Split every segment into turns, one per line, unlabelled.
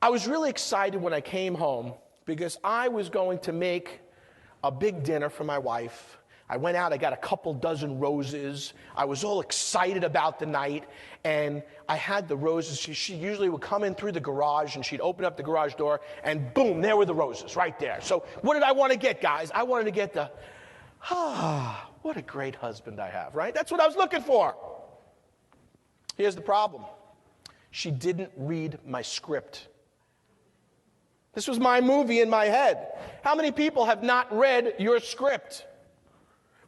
I was really excited when I came home because I was going to make a big dinner for my wife. I went out, I got a couple dozen roses. I was all excited about the night, and I had the roses. She usually would come in through the garage, and she'd open up the garage door, and boom, there were the roses right there. So what did I want to get, guys? I wanted to get the, what a great husband I have, right? That's what I was looking for. Here's the problem. She didn't read my script. This was my movie in my head. How many people have not read your script?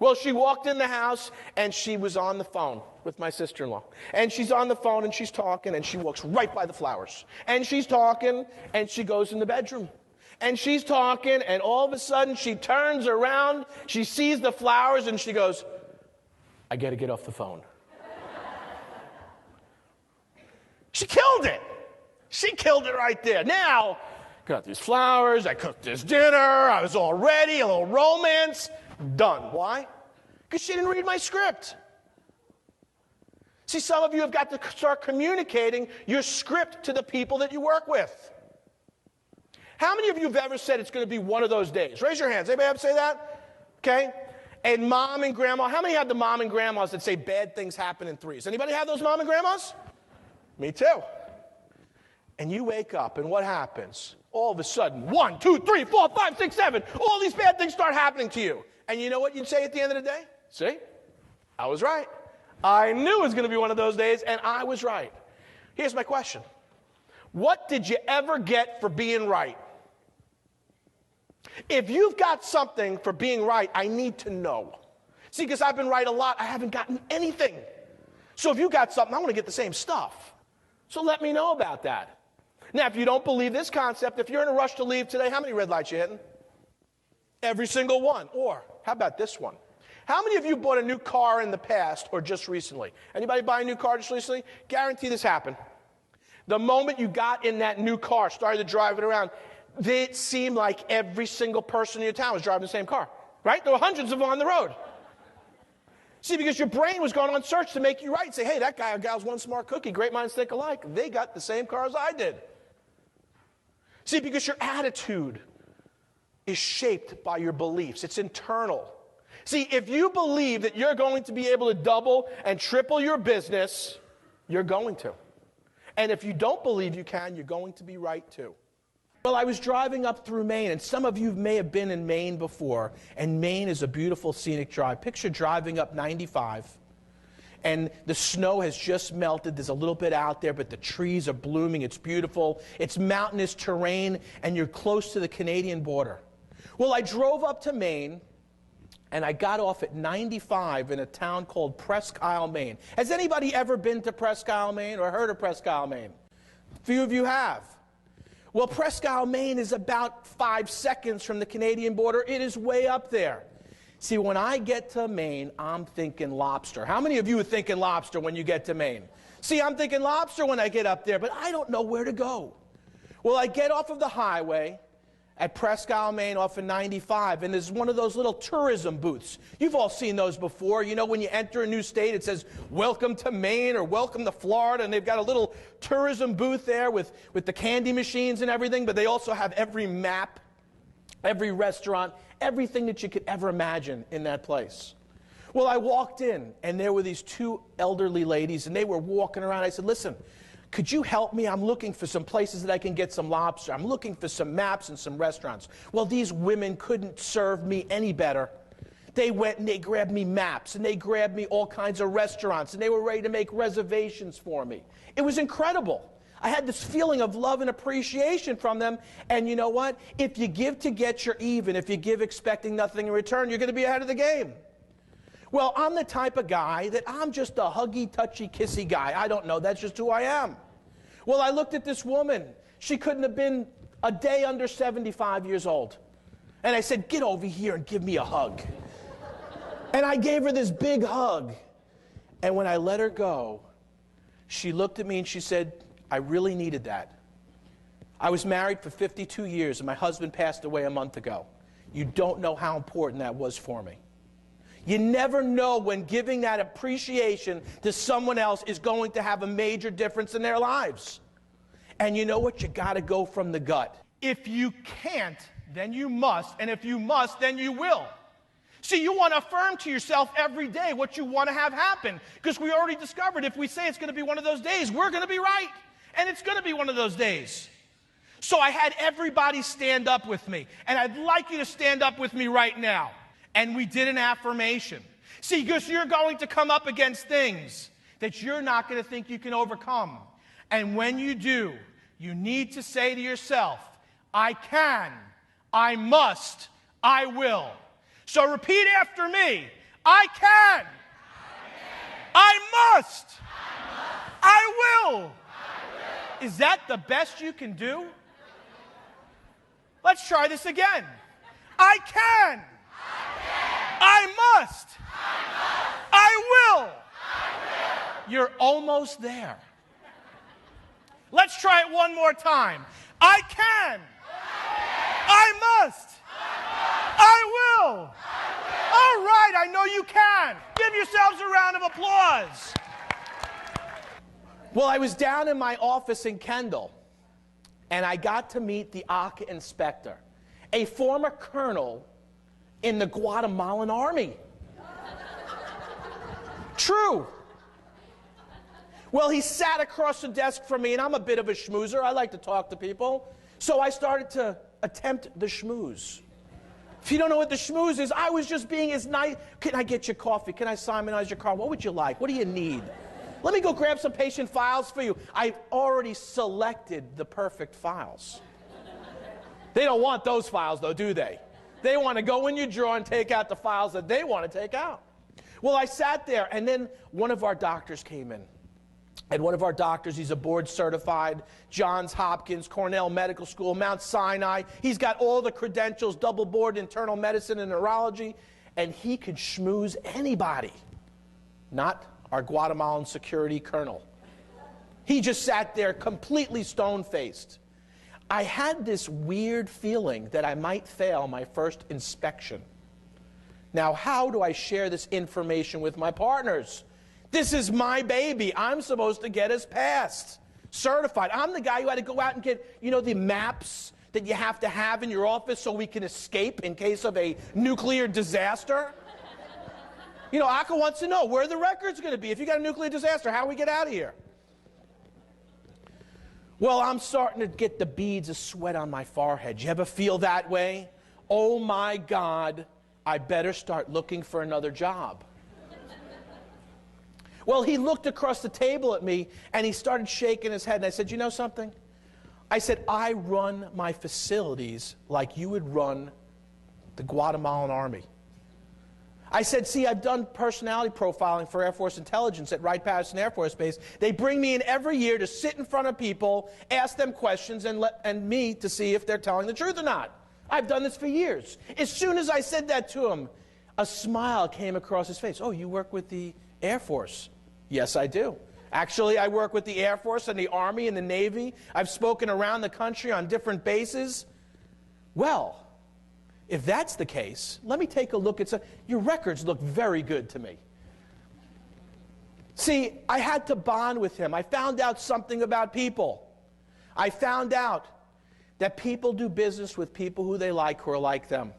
Well, she walked in the house, and she was on the phone with my sister-in-law. And she's on the phone, and she's talking, and she walks right by the flowers. And she's talking, and she goes in the bedroom. And she's talking, and all of a sudden, she turns around, she sees the flowers, and she goes, I got to get off the phone. She killed it. She killed it right there. Now, got these flowers, I cooked this dinner, I was all ready, a little romance. Done. Why? Because she didn't read my script. See, some of you have got to start communicating your script to the people that you work with. How many of you have ever said it's going to be one of those days? Raise your hands. Anybody ever say that? Okay. And mom and grandma, how many have the mom and grandmas that say bad things happen in threes? Anybody have those mom and grandmas? Me too. And you wake up, and what happens? All of a sudden, 1, 2, 3, 4, 5, 6, 7, all these bad things start happening to you. And you know what you'd say at the end of the day? See? I was right. I knew it was going to be one of those days, and I was right. Here's my question. What did you ever get for being right? If you've got something for being right, I need to know. See, because I've been right a lot, I haven't gotten anything. So if you got something, I want to get the same stuff. So let me know about that. Now, if you don't believe this concept, if you're in a rush to leave today, how many red lights you hitting? Every single one. Or, how about this one? How many of you bought a new car in the past or just recently? Anybody buy a new car just recently? Guarantee this happened. The moment you got in that new car, started to drive it around, it seemed like every single person in your town was driving the same car, right? There were hundreds of them on the road. See, because your brain was going on search to make you right. Say, hey, that guy or gal's one smart cookie. Great minds think alike. They got the same car as I did. See, because your attitude is shaped by your beliefs. It's internal. See, if you believe that you're going to be able to double and triple your business, you're going to. And if you don't believe you can, you're going to be right too. Well, I was driving up through Maine, and some of you may have been in Maine before, and Maine is a beautiful scenic drive. Picture driving up 95, and the snow has just melted. There's a little bit out there, but the trees are blooming. It's beautiful. It's mountainous terrain, and you're close to the Canadian border. Well, I drove up to Maine, and I got off at 95 in a town called Presque Isle, Maine. Has anybody ever been to Presque Isle, Maine, or heard of Presque Isle, Maine? A few of you have. Well, Presque Isle, Maine is about 5 seconds from the Canadian border. It is way up there. See, when I get to Maine, I'm thinking lobster. How many of you are thinking lobster when you get to Maine? See, I'm thinking lobster when I get up there, but I don't know where to go. Well, I get off of the highway at Presque Isle, Maine, off of 95, and there's one of those little tourism booths. You've all seen those before. You know, when you enter a new state, it says, welcome to Maine or welcome to Florida, and they've got a little tourism booth there with the candy machines and everything, but they also have every map, every restaurant, everything that you could ever imagine in that place. Well, I walked in, and there were these two elderly ladies, and they were walking around. I said, listen, could you help me? I'm looking for some places that I can get some lobster. I'm looking for some maps and some restaurants. Well, these women couldn't serve me any better. They went and they grabbed me maps, and they grabbed me all kinds of restaurants, and they were ready to make reservations for me. It was incredible. I had this feeling of love and appreciation from them, and you know what? If you give to get your even, if you give expecting nothing in return, you're going to be ahead of the game. Well, I'm the type of guy that I'm just a huggy, touchy, kissy guy. I don't know. That's just who I am. Well, I looked at this woman. She couldn't have been a day under 75 years old. And I said, get over here and give me a hug. And I gave her this big hug. And when I let her go, she looked at me and she said, I really needed that. I was married for 52 years, and my husband passed away a month ago. You don't know how important that was for me. You never know when giving that appreciation to someone else is going to have a major difference in their lives. And you know what? You got to go from the gut.
If you can't, then you must. And if you must, then you will. See, you want to affirm to yourself every day what you want to have happen. Because we already discovered if we say it's going to be one of those days, we're going to be right. And it's going to be one of those days. So I had everybody stand up with me. And I'd like you to stand up with me right now. And we did an affirmation. See, because you're going to come up against things that you're not going to think you can overcome. And when you do, you need to say to yourself, I can, I must, I will. So repeat after me. I can. I must. I will. Is that the best you can do? Let's try this again. I can. I must. I will. You're almost there. Let's try it one more time. I can. I must. I will. All right, I know you can. Give yourselves a round of applause.
Well, I was down in my office in Kendall, and I got to meet the ACA inspector, a former colonel in the Guatemalan army. True. Well, he sat across the desk from me, and I'm a bit of a schmoozer. I like to talk to people. So I started to attempt the schmooze. If you don't know what the schmooze is, I was just being as nice. Can I get you coffee? Can I Simonize your car? What would you like? What do you need? Let me go grab some patient files for you. I've already selected the perfect files. They don't want those files, though, do they? They want to go in your drawer and take out the files that they want to take out. Well, I sat there, and then one of our doctors came in. And one of our doctors, he's a board-certified, Johns Hopkins, Cornell Medical School, Mount Sinai. He's got all the credentials, double board, internal medicine and neurology, and he could schmooze anybody. Not our Guatemalan security colonel. He just sat there completely stone-faced. I had this weird feeling that I might fail my first inspection. Now, how do I share this information with my partners? This is my baby. I'm supposed to get us passed, certified. I'm the guy who had to go out and get, the maps that you have to have in your office so we can escape in case of a nuclear disaster. ACA wants to know where the record's going to be. If you got a nuclear disaster, how do we get out of here? Well, I'm starting to get the beads of sweat on my forehead. You ever feel that way? Oh, my God, I better start looking for another job. Well, he looked across the table at me, and he started shaking his head, and I said, you know something? I said, I run my facilities like you would run the Guatemalan Army. I said, see, I've done personality profiling for Air Force Intelligence at Wright-Patterson Air Force Base. They bring me in every year to sit in front of people, ask them questions, and me to see if they're telling the truth or not. I've done this for years. As soon as I said that to him, a smile came across his face. Oh, you work with the Air Force? Yes, I do. Actually, I work with the Air Force and the Army and the Navy. I've spoken around the country on different bases. Well, if that's the case, let me take a look at some. Your records look very good to me. See, I had to bond with him. I found out something about people. I found out that people do business with people who they like, who are like them.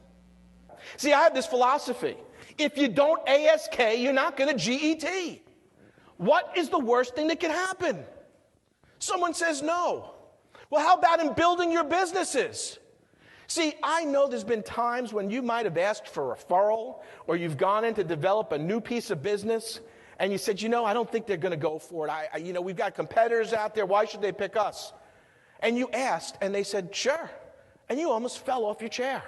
See, I have this philosophy. If you don't ASK, you're not going to GET. What is the worst thing that can happen? Someone says no. Well, how about in building your businesses? See, I know there's been times when you might have asked for a referral, or you've gone in to develop a new piece of business, and you said, I don't think they're going to go for it. We've got competitors out there. Why should they pick us? And you asked, and they said, sure. And you almost fell off your chair.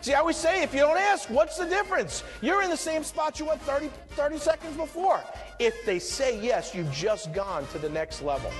See, I always say, if you don't ask, what's the difference? You're in the same spot you were 30 seconds before. If they say yes, you've just gone to the next level.